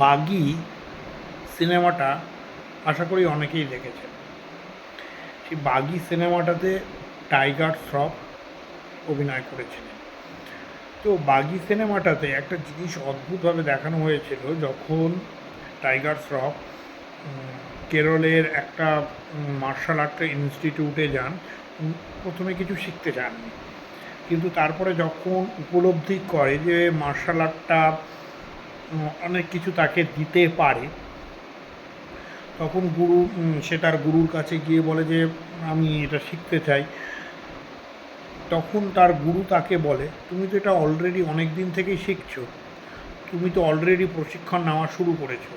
বাগি সিনেমাটা আশা করি অনেকেই দেখেছেন। সেই বাগি সিনেমাটাতে টাইগার শ্রফ অভিনয় করেছিলেন। তো বাগি সিনেমাটাতে একটা জিনিস অদ্ভুতভাবে দেখানো হয়েছিল, যখন টাইগার শ্রফ কেরলের একটা মার্শাল আর্টের ইনস্টিটিউটে যান। প্রথমে কিছু শিখতে চাননি, কিন্তু তারপরে যখন উপলব্ধি করে যে মার্শাল আর্টটা অনেক কিছু তাকে দিতে পারে, তখন সে তার গুরুর কাছে গিয়ে বলে যে আমি এটা শিখতে চাই। তখন তার গুরু তাকে বলে, তুমি তো এটা অলরেডি অনেক দিন থেকেই শিখছো, তুমি তো অলরেডি প্রশিক্ষণ নেওয়া শুরু করেছো।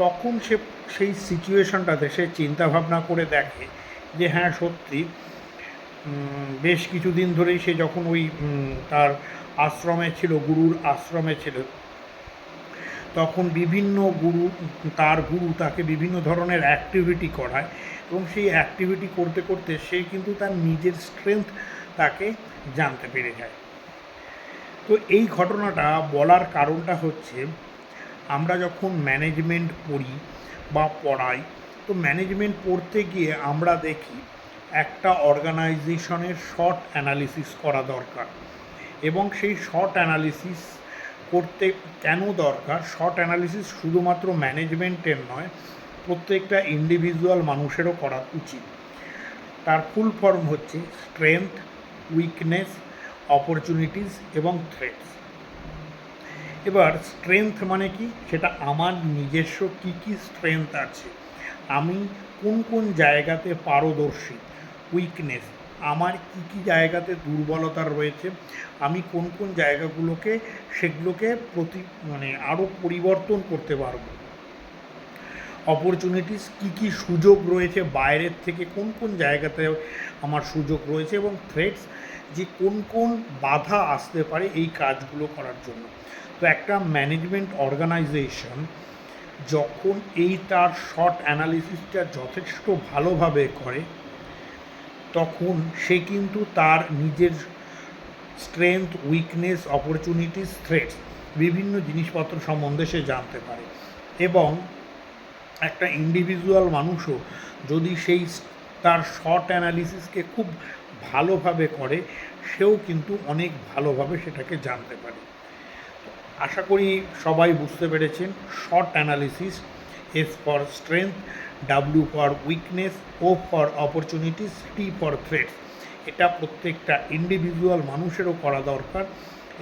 তখন সে সেই সিচুয়েশনটাতে সে চিন্তাভাবনা করে দেখে যে হ্যাঁ সত্যি, বেশ কিছুদিন ধরেই সে যখন ওই তার আশ্রমে ছিল, গুরুর আশ্রমে ছিল, তখন তার গুরু তাকে বিভিন্ন ধরনের অ্যাক্টিভিটি করায়, এবং সেই অ্যাক্টিভিটি করতে করতে সে কিন্তু তার নিজের স্ট্রেংথ তাকে জানতে পেরে যায়। তো এই ঘটনাটা বলার কারণটা হচ্ছে, আমরা যখন ম্যানেজমেন্ট পড়ি বা পড়াই, তো ম্যানেজমেন্ট পড়তে গিয়ে আমরা দেখি একটা অর্গানাইজেশনের শর্ট অ্যানালিসিস করা দরকার, এবং সেই শর্ট অ্যানালিসিস করতে কেন দরকার? শর্ট অ্যানালিসিস শুধুমাত্র ম্যানেজমেন্টের নয়, প্রত্যেকটা ইন্ডিভিজুয়াল মানুষেরও করা উচিত। তার ফুল ফর্ম হচ্ছে স্ট্রেংথ, উইকনেস, অপরচুনিটিস এবং থ্রেটস। এবার স্ট্রেংথ মানে কি? সেটা আমার নিজস্ব কী স্ট্রেংথ আছে, আমি কোন কোন জায়গাতে পারদর্শী। উইকনেস, আমার কী জায়গাতে দুর্বলতা রয়েছে, আমি কোন কোন জায়গাগুলোকে সেগুলোকে আরও পরিবর্তন করতে পারবো। অপরচুনিটিস, কী সুযোগ রয়েছে বাইরের থেকে, কোন কোন জায়গাতে আমার সুযোগ রয়েছে। এবং থ্রেটস, যে কোন কোন বাধা আসতে পারে এই কাজগুলো করার জন্য। তো একটা ম্যানেজমেন্ট অর্গানাইজেশন যখন তার শর্ট অ্যানালিসিসটা যথেষ্ট ভালোভাবে করে, তখন সে কিন্তু তার নিজের স্ট্রেংথ, উইকনেস, অপরচুনিটিস, থ্রেটস বিভিন্ন জিনিসপত্র সম্বন্ধে সে জানতে পারে। এবং একটা ইন্ডিভিজুয়াল মানুষও যদি তার শর্ট অ্যানালিসিসকে খুব ভালোভাবে করে, সেও কিন্তু অনেক ভালোভাবে সেটাকে জানতে পারে। আশা করি সবাই বুঝতে পেরেছেন। SWOT analysis, S for strength, W for weakness, O for opportunities, T for threats. এটা প্রত্যেকটা ইন্ডিভিজুয়াল মানুষেরও করা দরকার,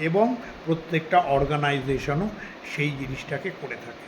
এবং প্রত্যেকটা অর্গানাইজেশনও সেই জিনিসটাকে করে থাকে।